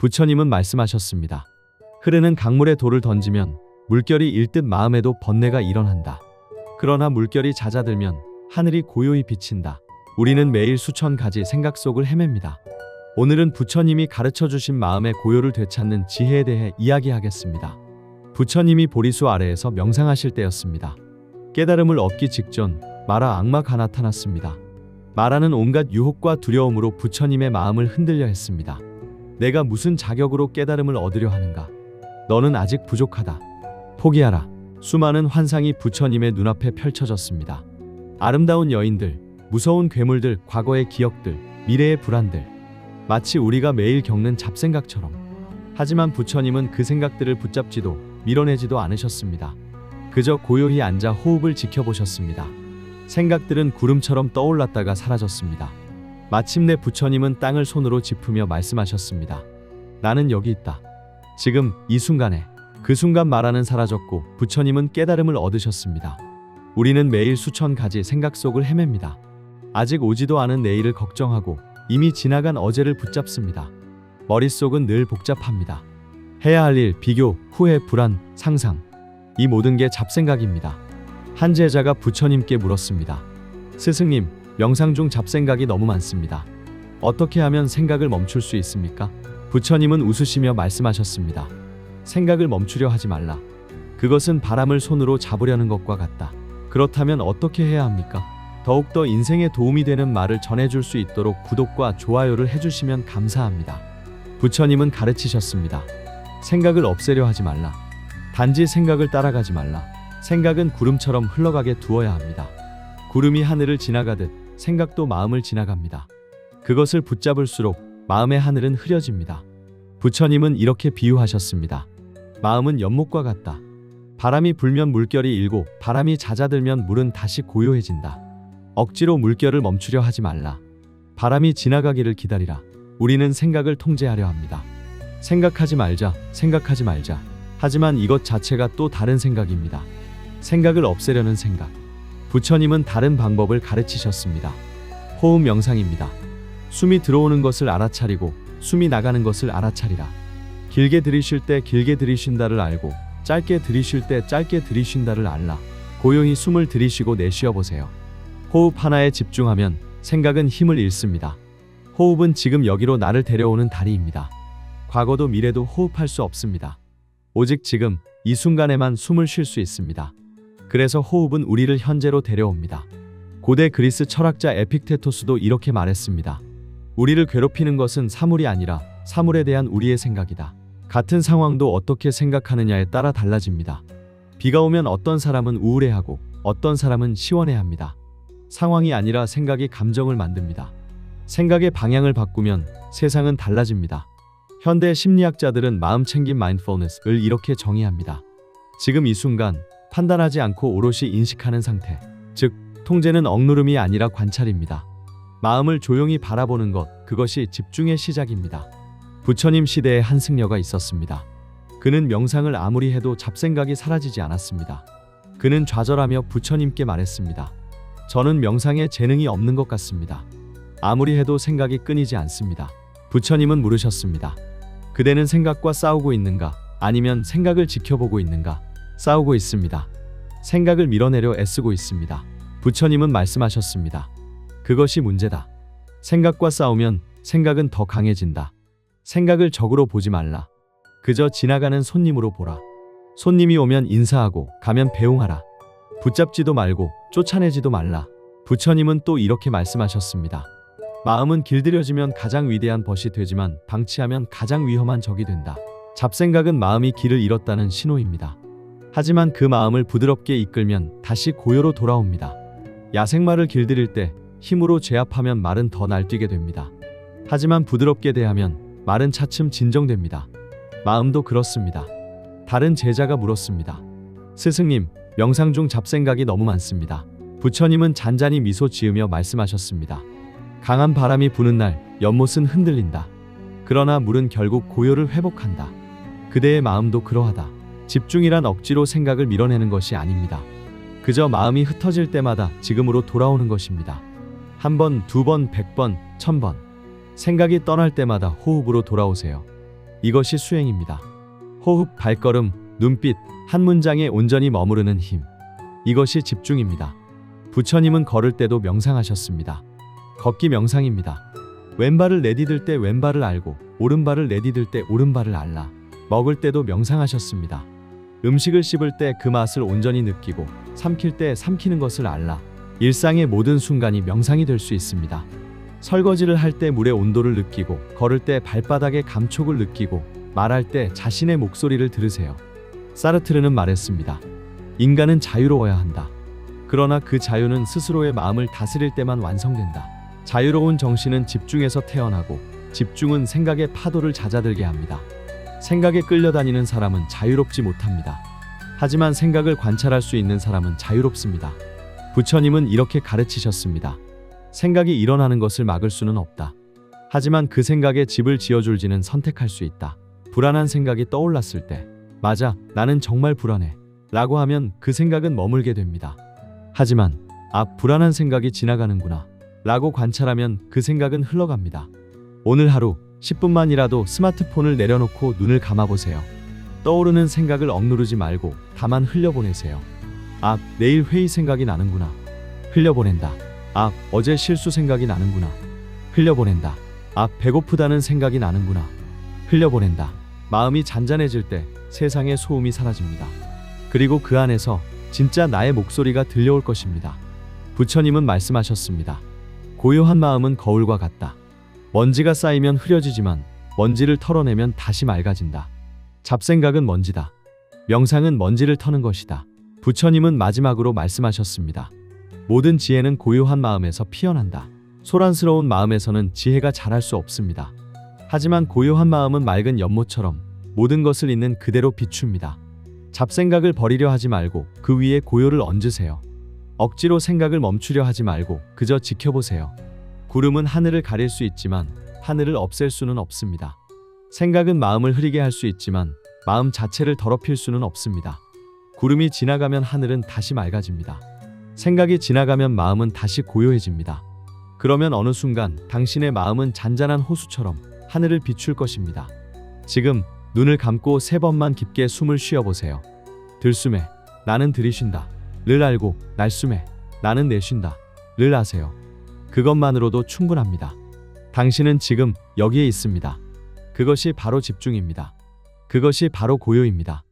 부처님은 말씀하셨습니다. 흐르는 강물에 돌을 던지면 물결이 일듯 마음에도 번뇌가 일어난다. 그러나 물결이 잦아들면 하늘이 고요히 비친다. 우리는 매일 수천 가지 생각 속을 헤맵니다. 오늘은 부처님이 가르쳐 주신 마음의 고요를 되찾는 지혜에 대해 이야기하겠습니다. 부처님이 보리수 아래에서 명상하실 때였습니다. 깨달음을 얻기 직전 마라 악마가 나타났습니다. 마라는 온갖 유혹과 두려움으로 부처님의 마음을 흔들려 했습니다. 내가 무슨 자격으로 깨달음을 얻으려 하는가? 너는 아직 부족하다. 포기하라. 수많은 환상이 부처님의 눈앞에 펼쳐졌습니다. 아름다운 여인들, 무서운 괴물들, 과거의 기억들, 미래의 불안들. 마치 우리가 매일 겪는 잡생각처럼. 하지만 부처님은 그 생각들을 붙잡지도 밀어내지도 않으셨습니다. 그저 고요히 앉아 호흡을 지켜보셨습니다. 생각들은 구름처럼 떠올랐다가 사라졌습니다. 마침내 부처님은 땅을 손으로 짚으며 말씀하셨습니다. 나는 여기 있다. 지금 이 순간에. 그 순간 마라는 사라졌고 부처님은 깨달음을 얻으셨습니다. 우리는 매일 수천 가지 생각 속을 헤맵니다. 아직 오지도 않은 내일을 걱정하고 이미 지나간 어제를 붙잡습니다. 머릿속은 늘 복잡합니다. 해야 할 일, 비교, 후회, 불안, 상상. 이 모든 게 잡생각입니다. 한 제자가 부처님께 물었습니다. 스승님, 명상 중 잡생각이 너무 많습니다. 어떻게 하면 생각을 멈출 수 있습니까? 부처님은 웃으시며 말씀하셨습니다. 생각을 멈추려 하지 말라. 그것은 바람을 손으로 잡으려는 것과 같다. 그렇다면 어떻게 해야 합니까? 더욱더 인생에 도움이 되는 말을 전해줄 수 있도록 구독과 좋아요를 해주시면 감사합니다. 부처님은 가르치셨습니다. 생각을 없애려 하지 말라. 단지 생각을 따라가지 말라. 생각은 구름처럼 흘러가게 두어야 합니다. 구름이 하늘을 지나가듯 생각도 마음을 지나갑니다. 그것을 붙잡을수록 마음의 하늘은 흐려집니다. 부처님은 이렇게 비유하셨습니다. 마음은 연못과 같다. 바람이 불면 물결이 일고 바람이 잦아들면 물은 다시 고요해진다. 억지로 물결을 멈추려 하지 말라. 바람이 지나가기를 기다리라. 우리는 생각을 통제하려 합니다. 생각하지 말자, 생각하지 말자. 하지만 이것 자체가 또 다른 생각입니다. 생각을 없애려는 생각. 부처님은 다른 방법을 가르치셨습니다. 호흡 명상입니다. 숨이 들어오는 것을 알아차리고 숨이 나가는 것을 알아차리라. 길게 들이쉴 때 길게 들이쉰다를 알고 짧게 들이쉴 때 짧게 들이쉰다를 알라. 고요히 숨을 들이쉬고 내쉬어 보세요. 호흡 하나에 집중하면 생각은 힘을 잃습니다. 호흡은 지금 여기로 나를 데려오는 다리입니다. 과거도 미래도 호흡할 수 없습니다. 오직 지금 이 순간에만 숨을 쉴 수 있습니다. 그래서 호흡은 우리를 현재로 데려옵니다. 고대 그리스 철학자 에픽테토스도 이렇게 말했습니다. 우리를 괴롭히는 것은 사물이 아니라 사물에 대한 우리의 생각이다. 같은 상황도 어떻게 생각하느냐에 따라 달라집니다. 비가 오면 어떤 사람은 우울해하고 어떤 사람은 시원해합니다. 상황이 아니라 생각이 감정을 만듭니다. 생각의 방향을 바꾸면 세상은 달라집니다. 현대 심리학자들은 마음챙김 마인드풀니스를 이렇게 정의합니다. 지금 이 순간 판단하지 않고 오롯이 인식하는 상태. 즉, 통제는 억누름이 아니라 관찰입니다. 마음을 조용히 바라보는 것, 그것이 집중의 시작입니다. 부처님 시대에 한 승려가 있었습니다. 그는 명상을 아무리 해도 잡생각이 사라지지 않았습니다. 그는 좌절하며 부처님께 말했습니다. 저는 명상에 재능이 없는 것 같습니다. 아무리 해도 생각이 끊이지 않습니다. 부처님은 물으셨습니다. 그대는 생각과 싸우고 있는가? 아니면 생각을 지켜보고 있는가? 싸우고 있습니다. 생각을 밀어내려 애쓰고 있습니다. 부처님은 말씀하셨습니다. 그것이 문제다. 생각과 싸우면 생각은 더 강해진다. 생각을 적으로 보지 말라. 그저 지나가는 손님으로 보라. 손님이 오면 인사하고 가면 배웅하라. 붙잡지도 말고 쫓아내지도 말라. 부처님은 또 이렇게 말씀하셨습니다. 마음은 길들여지면 가장 위대한 벗이 되지만 방치하면 가장 위험한 적이 된다. 잡생각은 마음이 길을 잃었다는 신호입니다. 하지만 그 마음을 부드럽게 이끌면 다시 고요로 돌아옵니다. 야생마를 길들일 때 힘으로 제압하면 말은 더 날뛰게 됩니다. 하지만 부드럽게 대하면 말은 차츰 진정됩니다. 마음도 그렇습니다. 다른 제자가 물었습니다. 스승님, 명상 중 잡생각이 너무 많습니다. 부처님은 잔잔히 미소 지으며 말씀하셨습니다. 강한 바람이 부는 날 연못은 흔들린다. 그러나 물은 결국 고요를 회복한다. 그대의 마음도 그러하다. 집중이란 억지로 생각을 밀어내는 것이 아닙니다. 그저 마음이 흩어질 때마다 지금으로 돌아오는 것입니다. 한 번, 두 번, 100번, 1000번. 생각이 떠날 때마다 호흡으로 돌아오세요. 이것이 수행입니다. 호흡, 발걸음, 눈빛, 한 문장에 온전히 머무르는 힘. 이것이 집중입니다. 부처님은 걸을 때도 명상하셨습니다. 걷기 명상입니다. 왼발을 내디딜 때 왼발을 알고 오른발을 내디딜 때 오른발을 알라. 먹을 때도 명상하셨습니다. 음식을 씹을 때 그 맛을 온전히 느끼고 삼킬 때 삼키는 것을 알라. 일상의 모든 순간이 명상이 될 수 있습니다. 설거지를 할 때 물의 온도를 느끼고 걸을 때 발바닥의 감촉을 느끼고 말할 때 자신의 목소리를 들으세요. 사르트르는 말했습니다. 인간은 자유로워야 한다. 그러나 그 자유는 스스로의 마음을 다스릴 때만 완성된다. 자유로운 정신은 집중에서 태어나고 집중은 생각의 파도를 잦아들게 합니다. 생각에 끌려다니는 사람은 자유롭지 못합니다. 하지만 생각을 관찰할 수 있는 사람은 자유롭습니다. 부처님은 이렇게 가르치셨습니다. 생각이 일어나는 것을 막을 수는 없다. 하지만 그 생각에 집을 지어줄지는 선택할 수 있다. 불안한 생각이 떠올랐을 때, 맞아, 나는 정말 불안해 라고 하면 그 생각은 머물게 됩니다. 하지만, 불안한 생각이 지나가는구나 라고 관찰하면 그 생각은 흘러갑니다. 오늘 하루 10분만이라도 스마트폰을 내려놓고 눈을 감아보세요. 떠오르는 생각을 억누르지 말고 다만 흘려보내세요. 내일 회의 생각이 나는구나. 흘려보낸다. 어제 실수 생각이 나는구나. 흘려보낸다. 배고프다는 생각이 나는구나. 흘려보낸다. 마음이 잔잔해질 때 세상의 소음이 사라집니다. 그리고 그 안에서 진짜 나의 목소리가 들려올 것입니다. 부처님은 말씀하셨습니다. 고요한 마음은 거울과 같다. 먼지가 쌓이면 흐려지지만 먼지를 털어내면 다시 맑아진다. 잡생각은 먼지다. 명상은 먼지를 터는 것이다. 부처님은 마지막으로 말씀하셨습니다. 모든 지혜는 고요한 마음에서 피어난다. 소란스러운 마음에서는 지혜가 자랄 수 없습니다. 하지만 고요한 마음은 맑은 연못처럼 모든 것을 있는 그대로 비춥니다. 잡생각을 버리려 하지 말고 그 위에 고요를 얹으세요. 억지로 생각을 멈추려 하지 말고 그저 지켜보세요. 구름은 하늘을 가릴 수 있지만 하늘을 없앨 수는 없습니다. 생각은 마음을 흐리게 할 수 있지만 마음 자체를 더럽힐 수는 없습니다. 구름이 지나가면 하늘은 다시 맑아집니다. 생각이 지나가면 마음은 다시 고요해집니다. 그러면 어느 순간 당신의 마음은 잔잔한 호수처럼 하늘을 비출 것입니다. 지금 눈을 감고 3번만 깊게 숨을 쉬어보세요. 들숨에 나는 들이쉰다 를 알고 날숨에 나는 내쉰다 를 아세요. 그것만으로도 충분합니다. 당신은 지금 여기에 있습니다. 그것이 바로 집중입니다. 그것이 바로 고요입니다.